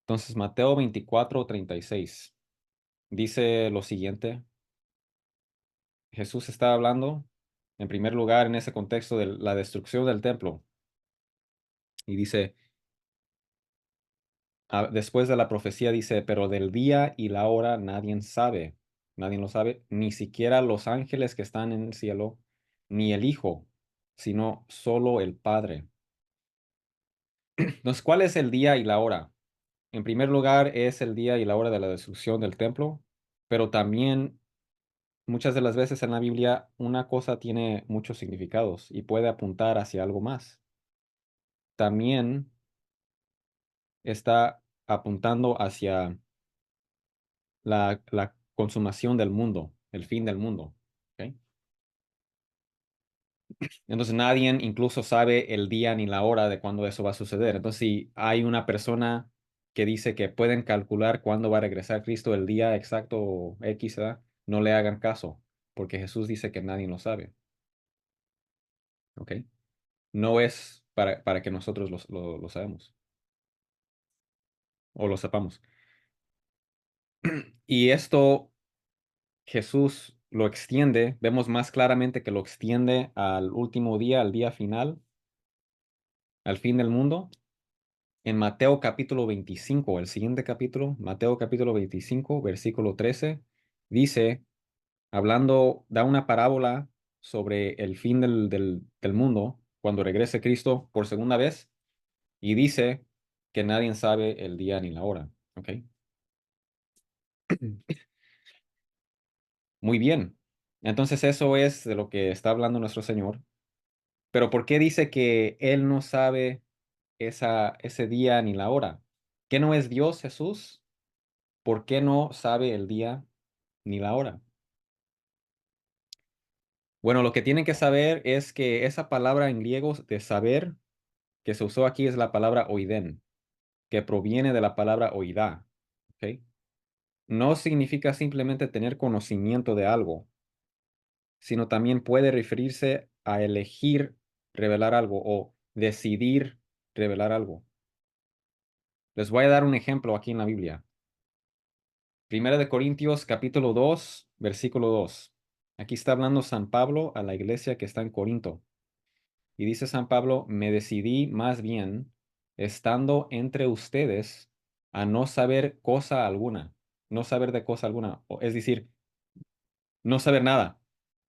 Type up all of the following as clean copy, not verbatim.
Entonces, Mateo 24:36 dice lo siguiente. Jesús está hablando, en primer lugar, en ese contexto de la destrucción del templo. Y dice, después de la profecía dice, pero del día y la hora nadie sabe. Nadie lo sabe, ni siquiera los ángeles que están en el cielo, ni el Hijo, sino solo el Padre. Entonces, ¿cuál es el día y la hora? En primer lugar, es el día y la hora de la destrucción del templo, pero también muchas de las veces en la Biblia una cosa tiene muchos significados y puede apuntar hacia algo más. También está apuntando hacia la consumación del mundo, el fin del mundo. ¿Ok? Entonces nadie incluso sabe el día ni la hora de cuándo eso va a suceder. Entonces si hay una persona que dice que pueden calcular cuándo va a regresar Cristo, el día exacto X, ¿verdad? No le hagan caso, porque Jesús dice que nadie lo sabe. ¿Ok? No es para que nosotros lo sabemos o lo sepamos. Y esto Jesús lo extiende, vemos más claramente que lo extiende al último día, al día final, al fin del mundo. En Mateo capítulo 25, el siguiente capítulo, Mateo capítulo 25, versículo 13, dice, hablando, da una parábola sobre el fin del mundo, cuando regrese Cristo por segunda vez, y dice que nadie sabe el día ni la hora. ¿Ok? Muy bien. Entonces eso es de lo que está hablando nuestro Señor. Pero ¿por qué dice que Él no sabe ese día ni la hora? ¿Qué no es Dios, Jesús? ¿Por qué no sabe el día ni la hora? Bueno, lo que tienen que saber es que esa palabra en griego de saber que se usó aquí es la palabra oiden, que proviene de la palabra oidá. ¿Ok? No significa simplemente tener conocimiento de algo, sino también puede referirse a elegir revelar algo o decidir revelar algo. Les voy a dar un ejemplo aquí en la Biblia. Primera de Corintios capítulo 2, versículo 2. Aquí está hablando San Pablo a la iglesia que está en Corinto. Y dice San Pablo, me decidí más bien, estando entre ustedes, a no saber cosa alguna, no saber de cosa alguna, es decir, no saber nada,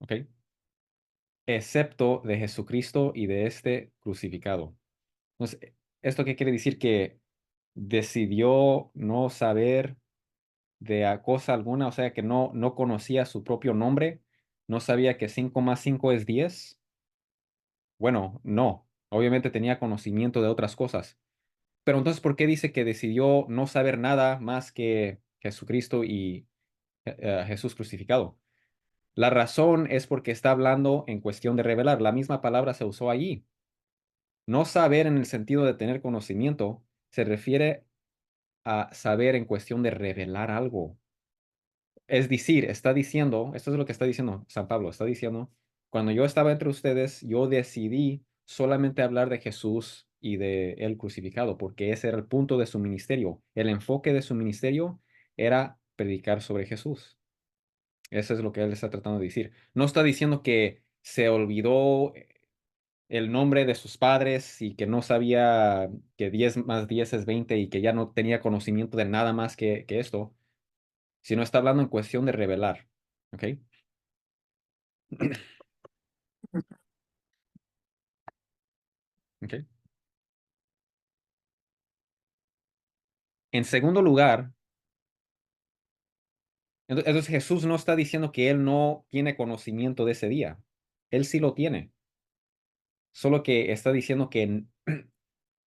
¿ok? Excepto de Jesucristo y de este crucificado. Entonces, ¿esto qué quiere decir? Que decidió no saber de cosa alguna, o sea que no conocía su propio nombre, no sabía que 5 más 5 es 10. Bueno, no, obviamente tenía conocimiento de otras cosas. Pero entonces, ¿por qué dice que decidió no saber nada más que Jesucristo y Jesús crucificado? La razón es porque está hablando en cuestión de revelar. La misma palabra se usó allí. No saber en el sentido de tener conocimiento se refiere a saber en cuestión de revelar algo. Es decir, está diciendo, esto es lo que está diciendo San Pablo, está diciendo, cuando yo estaba entre ustedes, yo decidí solamente hablar de Jesús y de él crucificado, porque ese era el punto de su ministerio. El enfoque de su ministerio era predicar sobre Jesús. Eso es lo que él está tratando de decir. No está diciendo que se olvidó el nombre de sus padres y que no sabía que 10 más 10 es 20 y que ya no tenía conocimiento de nada más que esto, sino está hablando en cuestión de revelar. ¿Ok? ¿Ok? En segundo lugar, entonces Jesús no está diciendo que él no tiene conocimiento de ese día. Él sí lo tiene. Solo que está diciendo que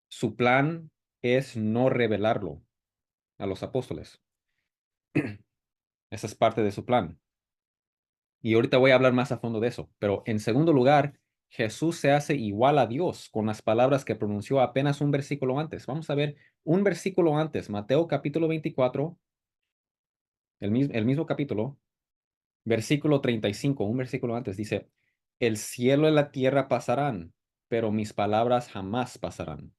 su plan es no revelarlo a los apóstoles. Esa es parte de su plan. Y ahorita voy a hablar más a fondo de eso. Pero en segundo lugar, Jesús se hace igual a Dios con las palabras que pronunció apenas un versículo antes. Vamos a ver un versículo antes, Mateo capítulo 24, el mismo capítulo, versículo 35, un versículo antes, dice, el cielo y la tierra pasarán, pero mis palabras jamás pasarán.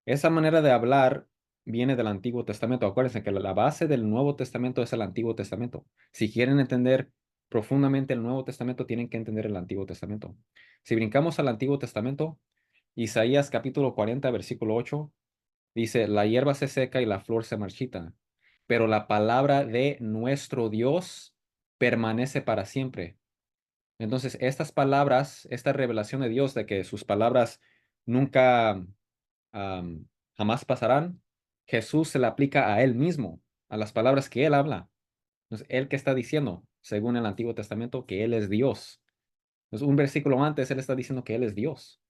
Esa manera de hablar viene del Antiguo Testamento. Acuérdense que la base del Nuevo Testamento es el Antiguo Testamento. Si quieren entender profundamente el Nuevo Testamento, tienen que entender el Antiguo Testamento. Si brincamos al Antiguo Testamento, Isaías capítulo 40, versículo 8, dice, la hierba se seca y la flor se marchita, pero la palabra de nuestro Dios permanece para siempre. Entonces, estas palabras, esta revelación de Dios de que sus palabras nunca, jamás pasarán, Jesús se la aplica a él mismo, a las palabras que él habla. Entonces, él que está diciendo, según el Antiguo Testamento, que él es Dios. Entonces, un versículo antes, él está diciendo que él es Dios.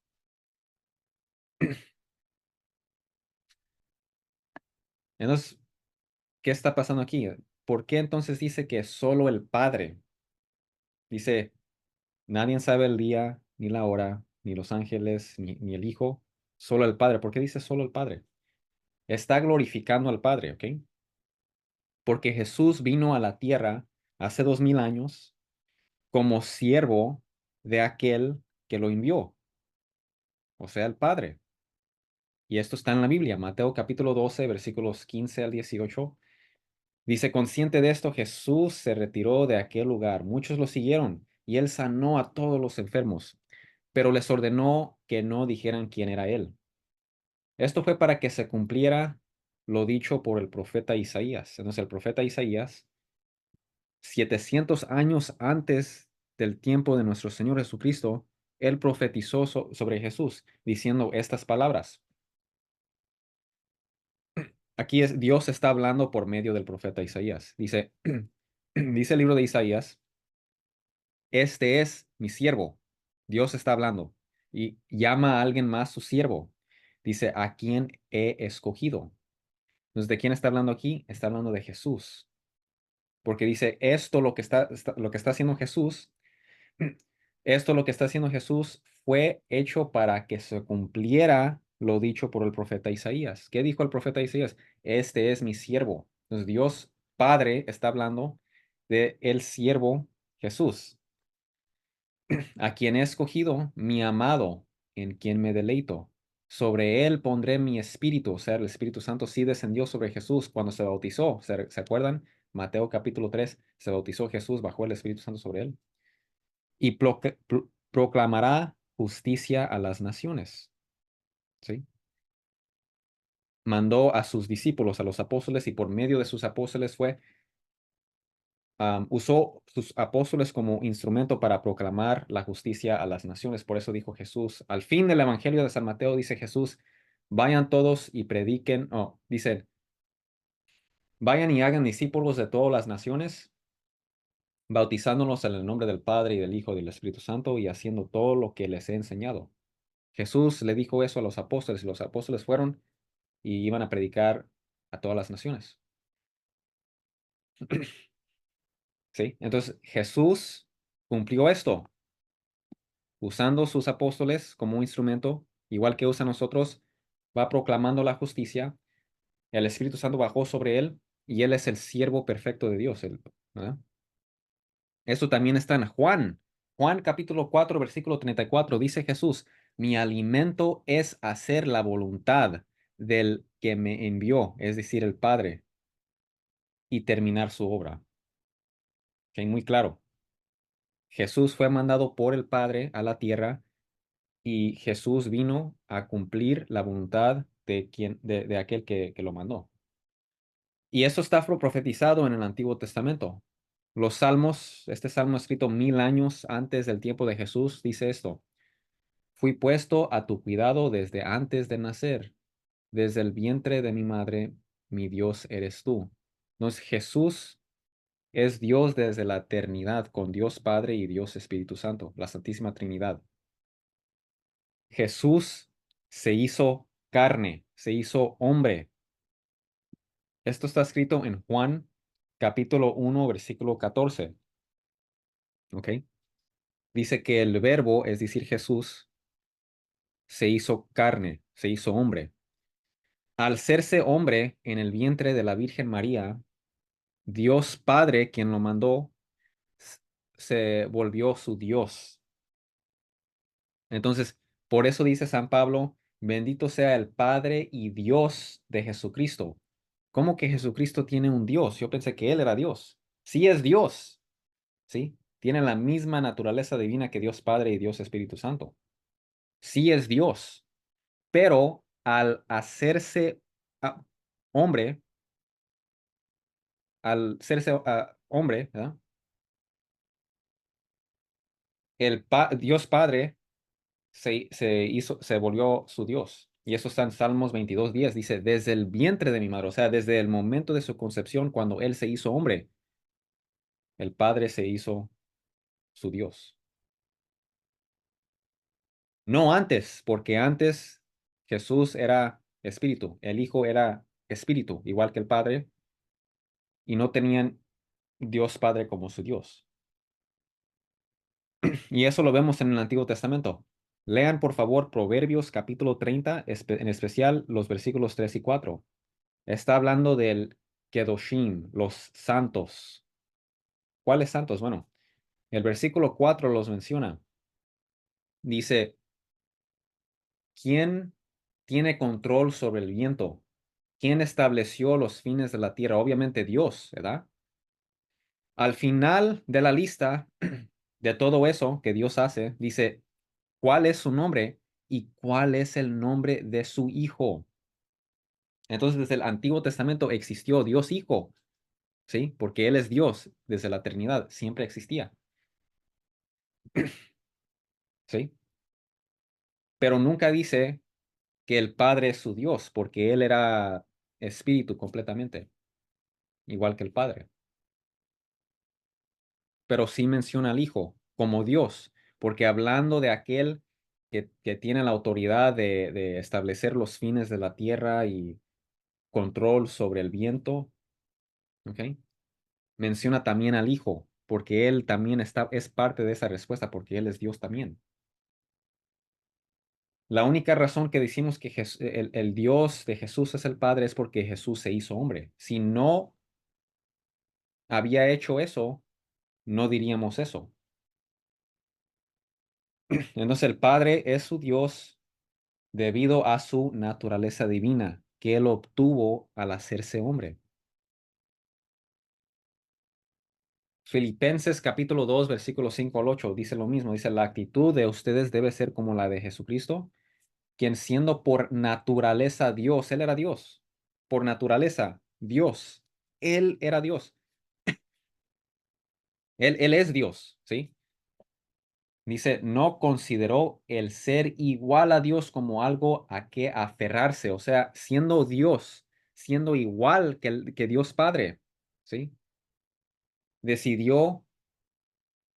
Entonces, ¿qué está pasando aquí? ¿Por qué entonces dice que solo el Padre? Dice, nadie sabe el día, ni la hora, ni los ángeles, ni el Hijo, solo el Padre. ¿Por qué dice solo el Padre? Está glorificando al Padre, ¿ok? Porque Jesús vino a la tierra hace 2000 años como siervo de aquel que lo envió, o sea, el Padre. Y esto está en la Biblia, Mateo capítulo 12, versículos 15 al 18. Dice, consciente de esto, Jesús se retiró de aquel lugar. Muchos lo siguieron y él sanó a todos los enfermos, pero les ordenó que no dijeran quién era él. Esto fue para que se cumpliera lo dicho por el profeta Isaías. Entonces, el profeta Isaías 700 años antes del tiempo de nuestro Señor Jesucristo, él profetizó sobre Jesús, diciendo estas palabras. Aquí es Dios está hablando por medio del profeta Isaías. Dice, dice el libro de Isaías, este es mi siervo. Dios está hablando y llama a alguien más su siervo. Dice, a quien he escogido. Entonces, ¿de quién está hablando aquí? Está hablando de Jesús. Porque dice, esto lo que está haciendo Jesús. Esto lo que está haciendo Jesús fue hecho para que se cumpliera lo dicho por el profeta Isaías. ¿Qué dijo el profeta Isaías? Este es mi siervo. Entonces Dios Padre está hablando de el siervo Jesús, a quien he escogido, mi amado, en quien me deleito. Sobre él pondré mi espíritu, o sea, el Espíritu Santo sí descendió sobre Jesús cuando se bautizó. ¿Se acuerdan? Mateo capítulo 3, se bautizó Jesús, bajó el Espíritu Santo sobre él y proclamará justicia a las naciones. ¿Sí? Mandó a sus discípulos, a los apóstoles, y por medio de sus apóstoles usó sus apóstoles como instrumento para proclamar la justicia a las naciones. Por eso dijo Jesús, al fin del Evangelio de San Mateo, dice Jesús, vayan todos y prediquen, dice, vayan y hagan discípulos de todas las naciones, bautizándolos en el nombre del Padre y del Hijo y del Espíritu Santo y haciendo todo lo que les he enseñado. Jesús le dijo eso a los apóstoles y los apóstoles fueron y iban a predicar a todas las naciones. ¿Sí? Entonces Jesús cumplió esto usando sus apóstoles como un instrumento, igual que usa nosotros, va proclamando la justicia. El Espíritu Santo bajó sobre él y él es el siervo perfecto de Dios. ¿Verdad? Eso también está en Juan. Juan capítulo 4, versículo 34. Dice Jesús, mi alimento es hacer la voluntad del que me envió, es decir, el Padre, y terminar su obra. Ok, muy claro. Jesús fue mandado por el Padre a la tierra y Jesús vino a cumplir la voluntad de aquel que lo mandó. Y eso está profetizado en el Antiguo Testamento. Los salmos, este salmo escrito 1000 años antes del tiempo de Jesús, dice esto: fui puesto a tu cuidado desde antes de nacer, desde el vientre de mi madre, mi Dios eres tú. Entonces Jesús es Dios desde la eternidad, con Dios Padre y Dios Espíritu Santo, la Santísima Trinidad. Jesús se hizo carne, se hizo hombre. Esto está escrito en Juan capítulo 1, versículo 14. ¿Ok? Dice que el verbo, es decir, Jesús, se hizo carne, se hizo hombre. Al hacerse hombre en el vientre de la Virgen María, Dios Padre, quien lo mandó, s- se volvió su Dios. Entonces, por eso dice San Pablo Bendito sea el Padre y Dios de Jesucristo. ¿Cómo que Jesucristo tiene un Dios? Yo pensé que Él era Dios. Sí es Dios, ¿sí? Tiene la misma naturaleza divina que Dios Padre y Dios Espíritu Santo. Sí es Dios, pero al hacerse ah, hombre, al serse hombre, ¿verdad? Dios Padre se volvió su Dios. Y eso está en Salmos 22:10. Dice, desde el vientre de mi madre, o sea, desde el momento de su concepción, cuando Él se hizo hombre, el Padre se hizo su Dios. No antes, porque antes Jesús era espíritu, el Hijo era espíritu, igual que el Padre, y no tenían Dios Padre como su Dios. Y eso lo vemos en el Antiguo Testamento. Lean, por favor, Proverbios capítulo 30, en especial los versículos 3 y 4. Está hablando del Kedoshim, los santos. ¿Cuáles santos? Bueno, el versículo 4 los menciona. Dice, ¿quién tiene control sobre el viento? ¿Quién estableció los fines de la tierra? Obviamente Dios, ¿verdad? Al final de la lista de todo eso que Dios hace, dice, ¿cuál es su nombre y cuál es el nombre de su hijo? Entonces, desde el Antiguo Testamento existió Dios Hijo, ¿sí? Porque Él es Dios desde la eternidad, siempre existía, ¿sí? Pero nunca dice que el Padre es su Dios, porque Él era espíritu completamente, igual que el Padre. Pero sí menciona al Hijo como Dios, porque hablando de aquel que tiene la autoridad de establecer los fines de la tierra y control sobre el viento, ¿ok? Menciona también al Hijo, porque Él también es parte de esa respuesta, porque Él es Dios también. La única razón que decimos que el Dios de Jesús es el Padre es porque Jesús se hizo hombre. Si no había hecho eso, no diríamos eso. Entonces el Padre es su Dios debido a su naturaleza divina que él obtuvo al hacerse hombre. Filipenses capítulo 2 versículo 5 al 8 dice lo mismo. Dice, la actitud de ustedes debe ser como la de Jesucristo, quien siendo por naturaleza Dios, él era Dios, por naturaleza Dios, él era Dios, él es Dios, ¿sí? Dice, no consideró el ser igual a Dios como algo a que aferrarse, o sea, siendo Dios, siendo igual que Dios Padre, ¿sí? Decidió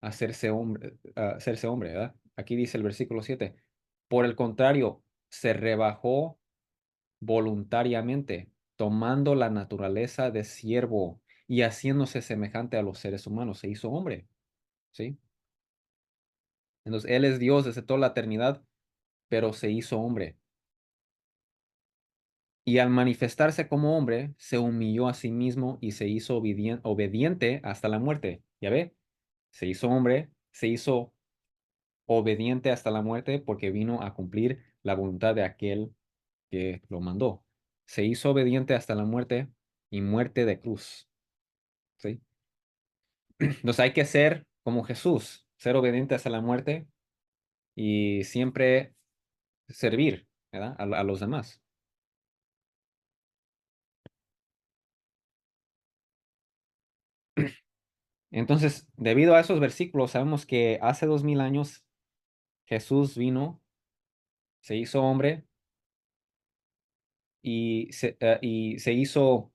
hacerse hombre, ¿verdad? Aquí dice el versículo 7. Por el contrario, se rebajó voluntariamente, tomando la naturaleza de siervo y haciéndose semejante a los seres humanos, se hizo hombre, ¿sí? Entonces, Él es Dios desde toda la eternidad, pero se hizo hombre. Y al manifestarse como hombre, se humilló a sí mismo y se hizo obediente hasta la muerte. ¿Ya ve? Se hizo hombre, se hizo obediente hasta la muerte porque vino a cumplir la voluntad de aquel que lo mandó. Se hizo obediente hasta la muerte y muerte de cruz. ¿Sí? Entonces hay que ser como Jesús, ser obediente hasta la muerte y siempre servir, ¿verdad? A los demás. Entonces, debido a esos versículos, sabemos que hace 2000 años Jesús vino, se hizo hombre y se hizo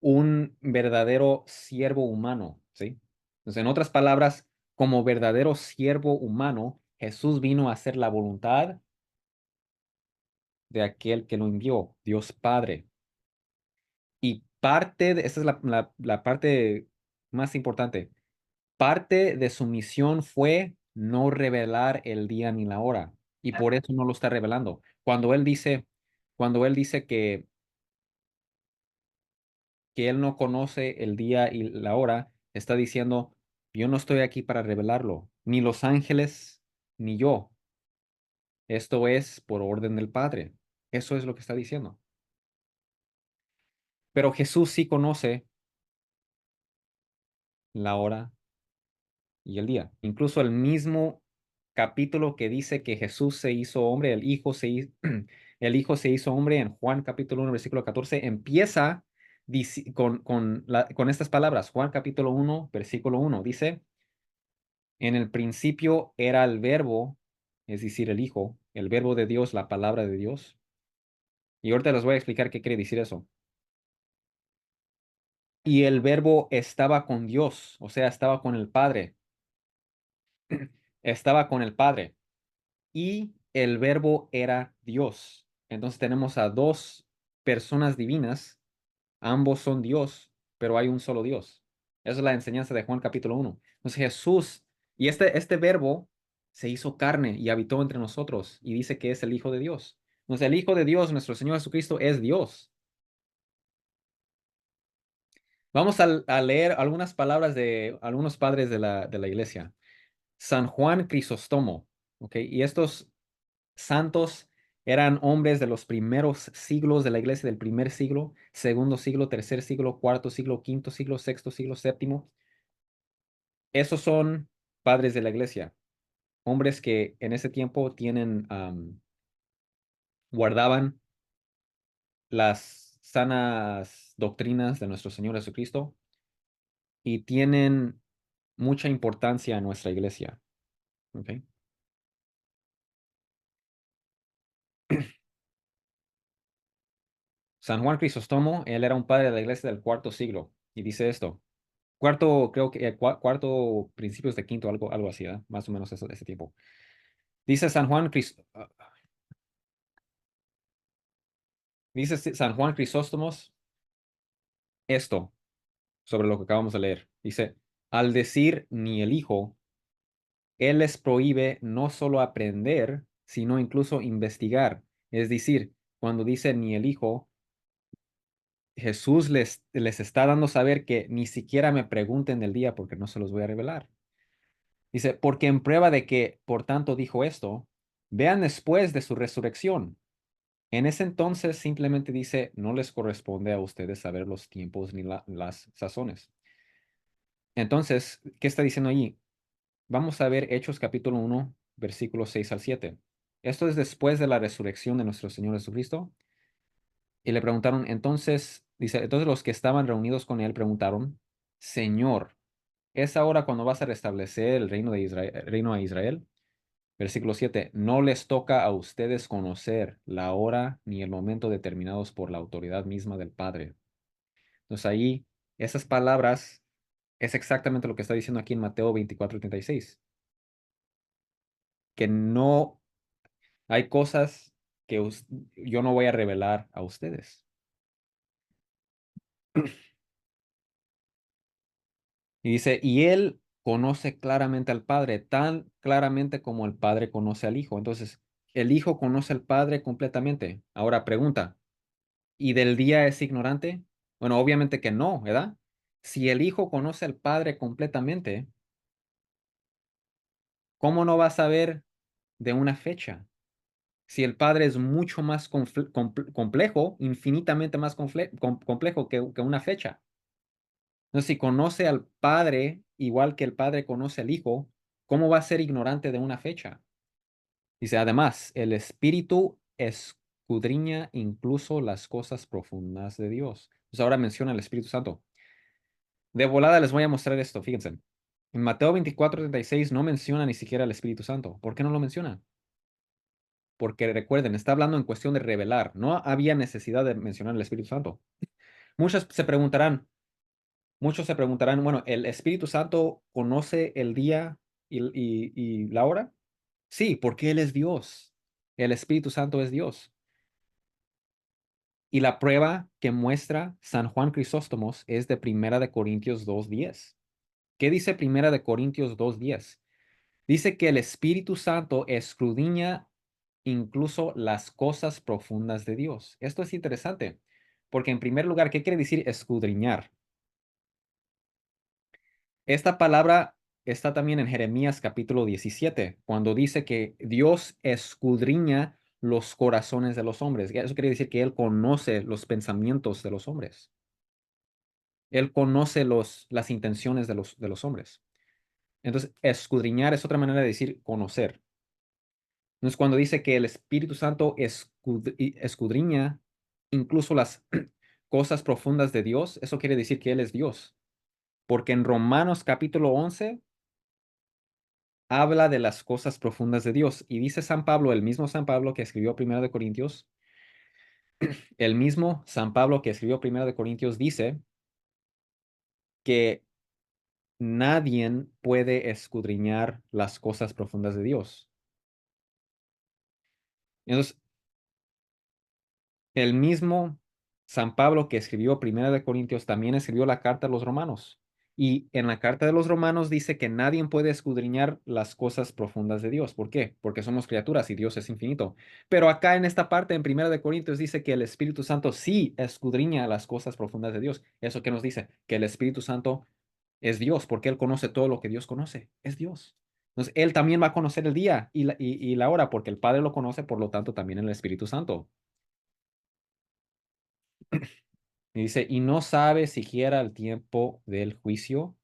un verdadero siervo humano, ¿sí? Entonces, en otras palabras, como verdadero siervo humano, Jesús vino a hacer la voluntad de aquel que lo envió, Dios Padre. Y esta es la parte más importante, parte de su misión fue no revelar el día ni la hora, y por eso no lo está revelando. Cuando él dice que él no conoce el día y la hora, está diciendo, yo no estoy aquí para revelarlo, ni los ángeles, ni yo. Esto es por orden del Padre. Eso es lo que está diciendo. Pero Jesús sí conoce la hora y el día. Incluso el mismo capítulo que dice que Jesús se hizo hombre, el Hijo se hizo hombre en Juan capítulo 1, versículo 14, empieza con estas palabras. Juan capítulo 1, versículo 1 dice, en el principio era el verbo, es decir, el Hijo, el verbo de Dios, la palabra de Dios. Y ahorita les voy a explicar qué quiere decir eso. Y el verbo estaba con Dios, o sea, estaba con el Padre, estaba con el Padre. Y el verbo era Dios. Entonces tenemos a dos personas divinas, ambos son Dios, pero hay un solo Dios. Esa es la enseñanza de Juan capítulo 1. Entonces Jesús, y este verbo se hizo carne y habitó entre nosotros y dice que es el Hijo de Dios. Entonces el Hijo de Dios, nuestro Señor Jesucristo, es Dios. Vamos a leer algunas palabras de algunos padres de la iglesia. San Juan Crisóstomo, ¿ok? Y estos santos eran hombres de los primeros siglos de la iglesia, del primer siglo, segundo siglo, tercer siglo, cuarto siglo, quinto siglo, sexto siglo, séptimo. Esos son padres de la iglesia, hombres que en ese tiempo guardaban las sanas doctrinas de nuestro Señor Jesucristo y tienen mucha importancia en nuestra iglesia. ¿Ok? San Juan Crisóstomo, él era un padre de la iglesia del cuarto siglo y dice esto. Cuarto, creo que cuarto, principios de quinto, algo así, ¿verdad? Más o menos ese tiempo. Dice dice San Juan Crisóstomos esto sobre lo que acabamos de leer. Dice, al decir ni el Hijo, Él les prohíbe no solo aprender, sino incluso investigar. Es decir, cuando dice ni el Hijo, Jesús les está dando a saber que ni siquiera me pregunten del día porque no se los voy a revelar. Dice, porque en prueba de que, por tanto, dijo esto, vean después de su resurrección. En ese entonces simplemente dice, no les corresponde a ustedes saber los tiempos ni las sazones. Entonces, ¿qué está diciendo allí? Vamos a ver Hechos capítulo 1, versículos 6 al 7. Esto es después de la resurrección de nuestro Señor Jesucristo. Y le preguntaron, entonces, dice, entonces los que estaban reunidos con él preguntaron, Señor, ¿es ahora cuando vas a restablecer el reino de Israel, el reino a Israel? Versículo 7. No les toca a ustedes conocer la hora ni el momento determinados por la autoridad misma del Padre. Entonces ahí, esas palabras es exactamente lo que está diciendo aquí en Mateo 24:36, que no hay cosas que yo no voy a revelar a ustedes. Y dice, y él conoce claramente al Padre, tan claramente como el Padre conoce al Hijo. Entonces, el Hijo conoce al Padre completamente. Ahora pregunta, ¿y del día es ignorante? Bueno, obviamente que no, ¿verdad? Si el Hijo conoce al Padre completamente, ¿cómo no va a saber de una fecha? Si el Padre es mucho más complejo, infinitamente más complejo que una fecha. Entonces, si conoce al Padre igual que el Padre conoce al Hijo, ¿cómo va a ser ignorante de una fecha? Dice, además, el Espíritu escudriña incluso las cosas profundas de Dios. Pues ahora menciona el Espíritu Santo. De volada les voy a mostrar esto, fíjense. En Mateo 24:36 no menciona ni siquiera el Espíritu Santo. ¿Por qué no lo menciona? Porque recuerden, está hablando en cuestión de revelar. No había necesidad de mencionar el Espíritu Santo. Muchos se preguntarán, bueno, ¿el Espíritu Santo conoce el día y la hora? Sí, porque Él es Dios. El Espíritu Santo es Dios. Y la prueba que muestra San Juan Crisóstomos es de Primera de Corintios 2:10. ¿Qué dice Primera de Corintios 2:10? Dice que el Espíritu Santo escudriña incluso las cosas profundas de Dios. Esto es interesante, porque en primer lugar, ¿qué quiere decir escudriñar? Esta palabra está también en Jeremías capítulo 17, cuando dice que Dios escudriña los corazones de los hombres. Eso quiere decir que Él conoce los pensamientos de los hombres. Él conoce las intenciones de los hombres. Entonces, escudriñar es otra manera de decir conocer. Entonces, cuando dice que el Espíritu Santo escudriña incluso las cosas profundas de Dios, eso quiere decir que Él es Dios. Porque en Romanos capítulo 11 habla de las cosas profundas de Dios. Y dice San Pablo, el mismo San Pablo que escribió Primera de Corintios, el mismo San Pablo que escribió Primera de Corintios dice que nadie puede escudriñar las cosas profundas de Dios. Entonces, el mismo San Pablo que escribió Primera de Corintios también escribió la carta a los romanos. Y en la carta de los romanos dice que nadie puede escudriñar las cosas profundas de Dios. ¿Por qué? Porque somos criaturas y Dios es infinito. Pero acá en esta parte, en Primera de Corintios, dice que el Espíritu Santo sí escudriña las cosas profundas de Dios. ¿Eso qué nos dice? Que el Espíritu Santo es Dios, porque Él conoce todo lo que Dios conoce. Es Dios. Entonces, Él también va a conocer el día y la hora, porque el Padre lo conoce, por lo tanto, también el Espíritu Santo. Y dice, y no sabe siquiera el tiempo del juicio.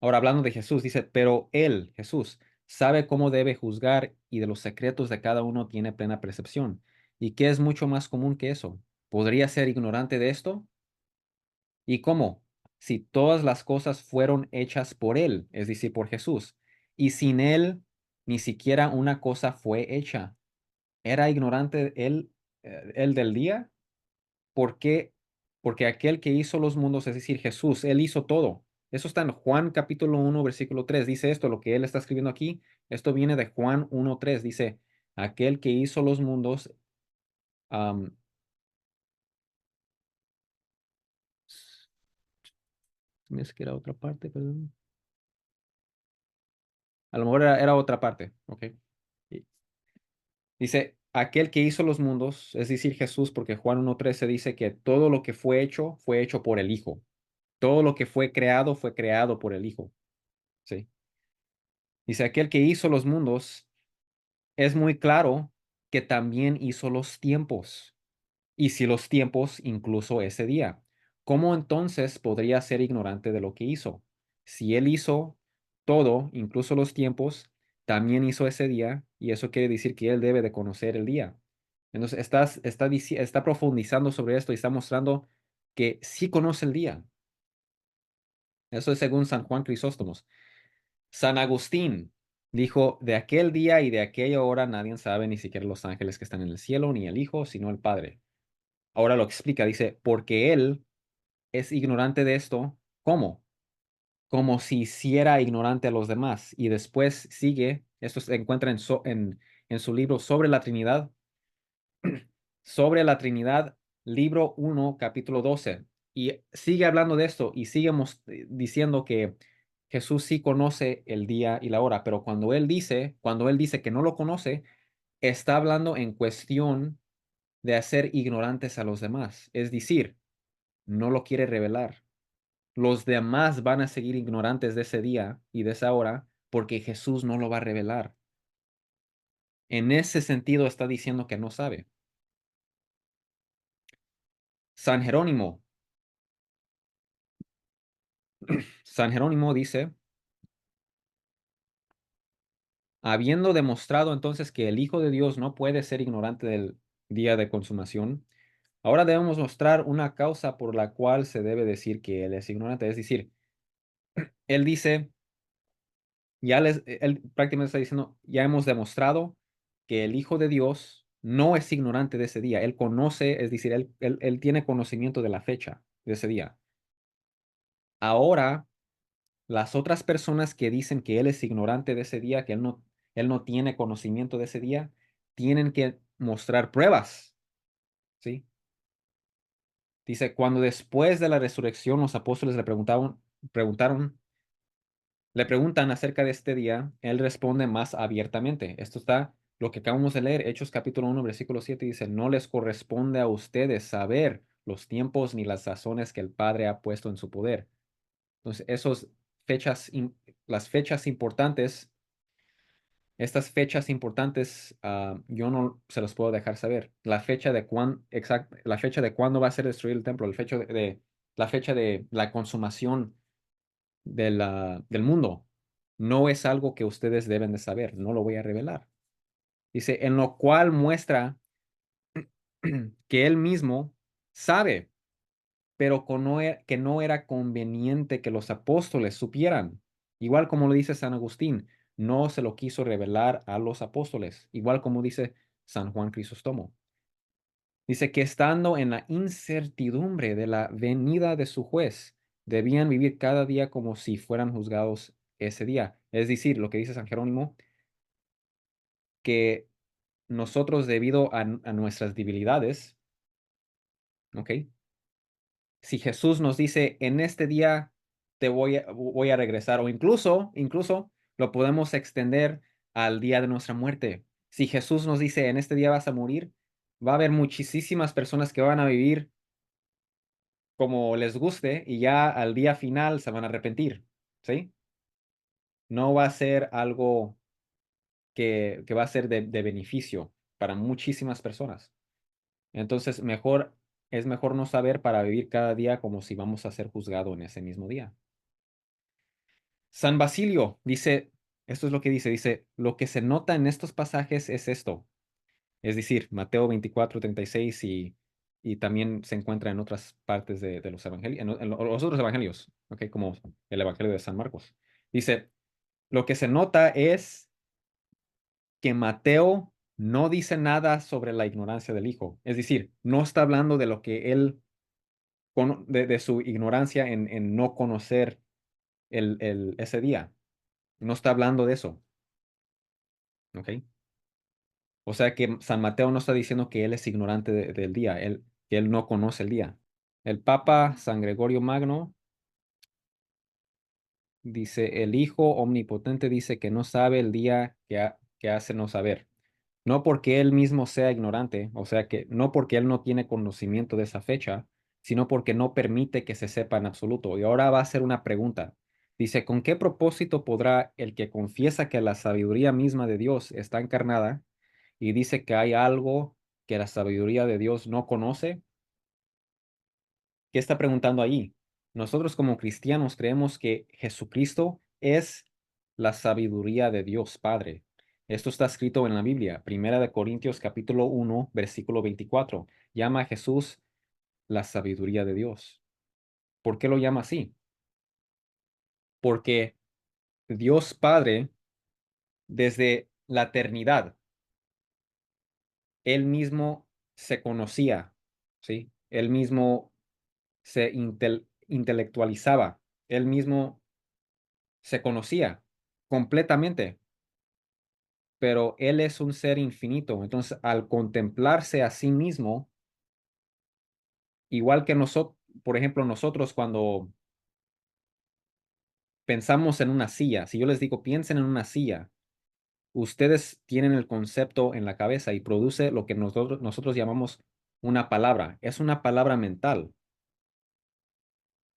Ahora hablando de Jesús, dice, pero él, Jesús, sabe cómo debe juzgar y de los secretos de cada uno tiene plena percepción. ¿Y qué es mucho más común que eso? ¿Podría ser ignorante de esto? ¿Y cómo? Si todas las cosas fueron hechas por él, es decir, por Jesús, y sin él ni siquiera una cosa fue hecha. ¿Era ignorante él del día? ¿Por qué? Porque aquel que hizo los mundos, es decir, Jesús, Él hizo todo. Eso está en Juan capítulo 1 versículo 3. Dice esto, lo que Él está escribiendo aquí. Esto viene de Juan 1:3. Dice, aquel que hizo los mundos, am, me es que era otra parte, perdón. A lo mejor era otra parte, ok. Y dice, aquel que hizo los mundos, es decir, Jesús, porque Juan 1:13 dice que todo lo que fue hecho por el Hijo. Todo lo que fue creado por el Hijo. Sí. Dice, aquel que hizo los mundos es muy claro que también hizo los tiempos. Y si los tiempos, incluso ese día. ¿Cómo entonces podría ser ignorante de lo que hizo? Si él hizo todo, incluso los tiempos, también hizo ese día, y eso quiere decir que él debe de conocer el día. Entonces, está profundizando sobre esto y está mostrando que sí conoce el día. Eso es según San Juan Crisóstomo. San Agustín dijo, de aquel día y de aquella hora nadie sabe, ni siquiera los ángeles que están en el cielo, ni el Hijo, sino el Padre. Ahora lo explica, dice, porque él es ignorante de esto, ¿cómo? Como si hiciera ignorante a los demás. Y después sigue, esto se encuentra en su libro sobre la Trinidad, libro 1 capítulo 12. Y sigue hablando de esto y sigue diciendo que Jesús sí conoce el día y la hora, pero cuando él dice que no lo conoce, está hablando en cuestión de hacer ignorantes a los demás. Es decir, no lo quiere revelar. Los demás van a seguir ignorantes de ese día y de esa hora porque Jesús no lo va a revelar. En ese sentido está diciendo que no sabe. San Jerónimo San Jerónimo dice, habiendo demostrado entonces que el Hijo de Dios no puede ser ignorante del día de consumación, ahora debemos mostrar una causa por la cual se debe decir que Él es ignorante. Es decir, Él dice, Él prácticamente está diciendo, ya hemos demostrado que el Hijo de Dios no es ignorante de ese día. Él conoce, es decir, él tiene conocimiento de la fecha de ese día. Ahora las otras personas que dicen que él es ignorante de ese día, que él no tiene conocimiento de ese día, tienen que mostrar pruebas, ¿sí? Dice, cuando después de la resurrección los apóstoles preguntaron, le preguntan acerca de este día, él responde más abiertamente. Esto está, lo que acabamos de leer, Hechos capítulo 1, versículo 7 dice, no les corresponde a ustedes saber los tiempos ni las sazones que el Padre ha puesto en su poder. Entonces, las fechas importantes, estas fechas importantes, yo no se los puedo dejar saber. La fecha de cuándo va a ser destruido el templo, la fecha de la consumación del mundo, no es algo que ustedes deben de saber, no lo voy a revelar. Dice, en lo cual muestra que él mismo sabe, pero que no era conveniente que los apóstoles supieran. Igual como lo dice San Agustín, no se lo quiso revelar a los apóstoles, igual como dice San Juan Crisóstomo. Dice que estando en la incertidumbre de la venida de su juez, debían vivir cada día como si fueran juzgados ese día. Es decir, lo que dice San Jerónimo, que nosotros debido a nuestras debilidades, ¿ok? Si Jesús nos dice, en este día voy a regresar, o incluso lo podemos extender al día de nuestra muerte. Si Jesús nos dice, en este día vas a morir, va a haber muchísimas personas que van a vivir como les guste y ya al día final se van a arrepentir, ¿sí? No va a ser algo que va a ser de beneficio para muchísimas personas. Entonces, es mejor no saber para vivir cada día como si vamos a ser juzgados en ese mismo día. San Basilio dice, esto es lo que dice, lo que se nota en estos pasajes es esto, es decir, Mateo 24:36 y también se encuentra en otras partes de los evangelios, en los otros evangelios, ¿ok? Como el evangelio de San Marcos. Dice, lo que se nota es que Mateo no dice nada sobre la ignorancia del Hijo, es decir, no está hablando de lo que él, de su ignorancia en no conocer ese día, no está hablando de eso, ¿ok? O sea que San Mateo no está diciendo que él es ignorante del día, que él no conoce el día. El Papa San Gregorio Magno dice, el Hijo Omnipotente dice que no sabe el día que hace no saber. No porque él mismo sea ignorante, o sea que no porque él no tiene conocimiento de esa fecha, sino porque no permite que se sepa en absoluto. Y ahora va a hacer una pregunta. Dice, ¿con qué propósito podrá el que confiesa que la sabiduría misma de Dios está encarnada y dice que hay algo que la sabiduría de Dios no conoce? ¿Qué está preguntando ahí? Nosotros como cristianos creemos que Jesucristo es la sabiduría de Dios Padre. Esto está escrito en la Biblia, Primera de Corintios capítulo 1, versículo 24. Llama a Jesús la sabiduría de Dios. ¿Por qué lo llama así? Porque Dios Padre, desde la eternidad, Él mismo se conocía, ¿sí? Él mismo se intelectualizaba, Él mismo se conocía completamente, pero Él es un ser infinito. Entonces, al contemplarse a sí mismo, igual que nosotros, por ejemplo, nosotros cuando pensamos en una silla, si yo les digo, piensen en una silla, ustedes tienen el concepto en la cabeza y produce lo que nosotros llamamos una palabra. Es una palabra mental,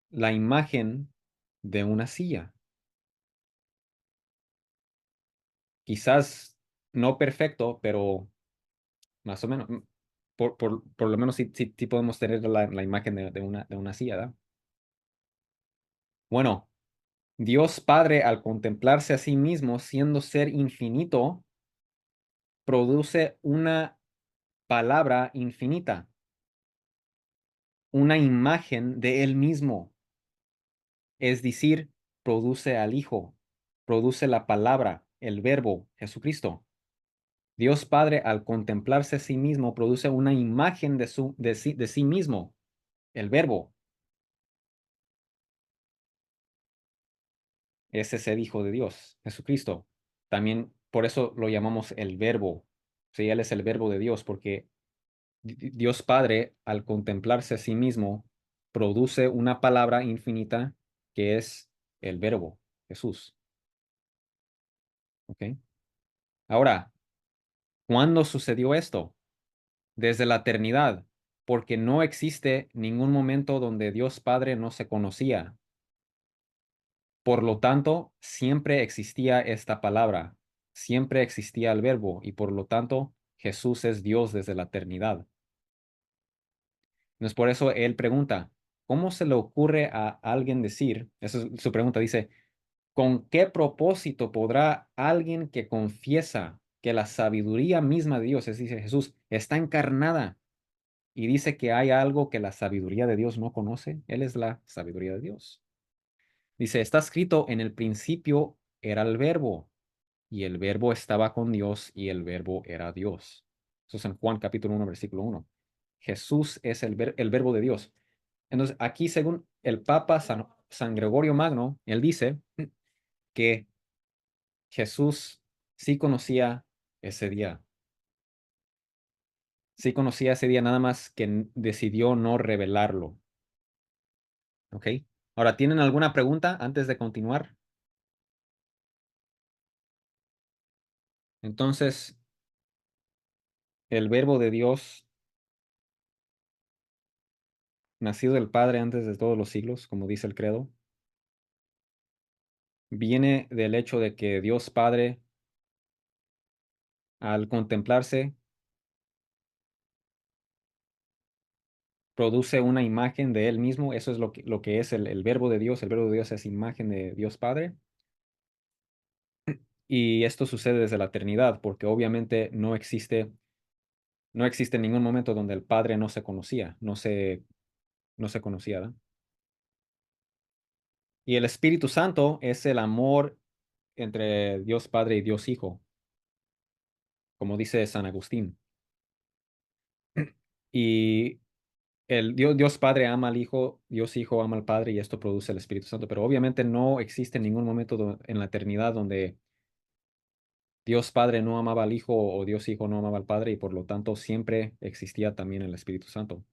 la imagen de una silla. Quizás no perfecto, pero más o menos. Por lo menos sí podemos tener la imagen de una silla, ¿verdad? Bueno, Dios Padre, al contemplarse a sí mismo, siendo ser infinito, produce una palabra infinita, una imagen de Él mismo. Es decir, produce al Hijo, produce la palabra, el Verbo, Jesucristo. Dios Padre, al contemplarse a sí mismo, produce una imagen de sí mismo, el Verbo. Ese es el Hijo de Dios, Jesucristo. También por eso lo llamamos el Verbo. Sí, Él es el Verbo de Dios, porque Dios Padre, al contemplarse a sí mismo, produce una palabra infinita que es el Verbo, Jesús. ¿Ok? Ahora, ¿cuándo sucedió esto? Desde la eternidad, porque no existe ningún momento donde Dios Padre no se conocía. Por lo tanto, siempre existía esta palabra, siempre existía el verbo y por lo tanto Jesús es Dios desde la eternidad. Entonces, por eso él pregunta, ¿cómo se le ocurre a alguien decir? Esa es su pregunta, dice, ¿con qué propósito podrá alguien que confiesa que la sabiduría misma de Dios, es decir, Jesús, está encarnada y dice que hay algo que la sabiduría de Dios no conoce? Él es la sabiduría de Dios. Dice, está escrito, en el principio era el verbo y el verbo estaba con Dios y el verbo era Dios. Eso es en Juan capítulo 1, versículo 1. Jesús es el verbo de Dios. Entonces, aquí según el Papa San Gregorio Magno, él dice que Jesús sí conocía ese día. Sí conocía ese día, nada más que decidió no revelarlo. ¿Ok? Ahora, ¿tienen alguna pregunta antes de continuar? Entonces, el verbo de Dios, nacido del Padre antes de todos los siglos, como dice el credo, viene del hecho de que Dios Padre, al contemplarse, produce una imagen de Él mismo. Eso es lo que es el verbo de Dios. El verbo de Dios es imagen de Dios Padre. Y esto sucede desde la eternidad, porque obviamente no existe ningún momento donde el Padre no se conocía, no se conocía, ¿verdad? Y el Espíritu Santo es el amor entre Dios Padre y Dios Hijo, como dice San Agustín. Y Dios Padre ama al Hijo, Dios Hijo ama al Padre y esto produce el Espíritu Santo. Pero obviamente no existe ningún momento en la eternidad donde Dios Padre no amaba al Hijo o Dios Hijo no amaba al Padre y por lo tanto siempre existía también el Espíritu Santo.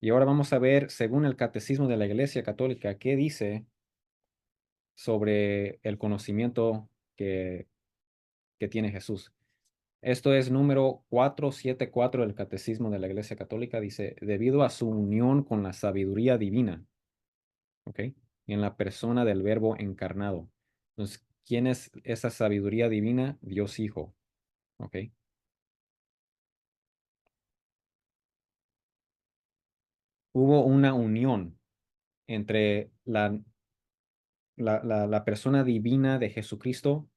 Y ahora vamos a ver, según el Catecismo de la Iglesia Católica, qué dice sobre el conocimiento que tiene Jesús. Esto es número 474 del Catecismo de la Iglesia Católica. Dice, debido a su unión con la sabiduría divina, ¿ok? Y en la persona del Verbo encarnado. Entonces, ¿quién es esa sabiduría divina? Dios Hijo, ¿ok? Hubo una unión entre la persona divina de Jesucristo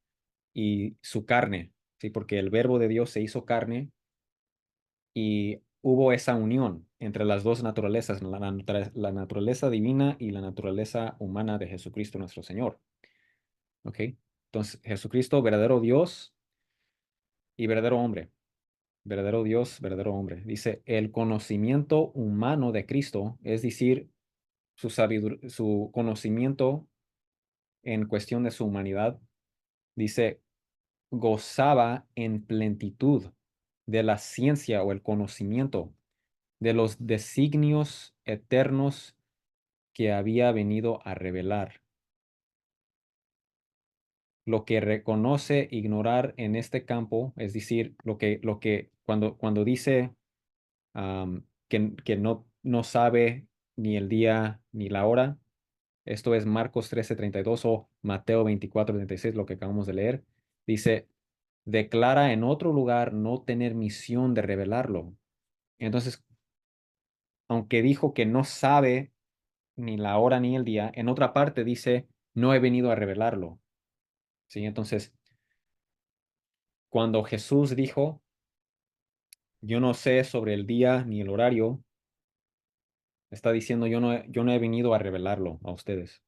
y su carne, ¿sí? Porque el Verbo de Dios se hizo carne y hubo esa unión entre las dos naturalezas, la naturaleza divina y la naturaleza humana de Jesucristo nuestro Señor. ¿Ok? Entonces, Jesucristo, verdadero Dios y verdadero hombre. Verdadero Dios, verdadero hombre. Dice, el conocimiento humano de Cristo, es decir, su conocimiento en cuestión de su humanidad, dice, gozaba en plenitud de la ciencia o el conocimiento de los designios eternos que había venido a revelar. Lo que reconoce ignorar en este campo, es decir, cuando dice que no sabe ni el día ni la hora, esto es Marcos 13:32 o Mateo 24:36, lo que acabamos de leer, dice, declara en otro lugar no tener misión de revelarlo. Entonces, aunque dijo que no sabe ni la hora ni el día, en otra parte dice, no he venido a revelarlo. ¿Sí? Entonces, cuando Jesús dijo, yo no sé sobre el día ni el horario, está diciendo, yo no he venido a revelarlo a ustedes.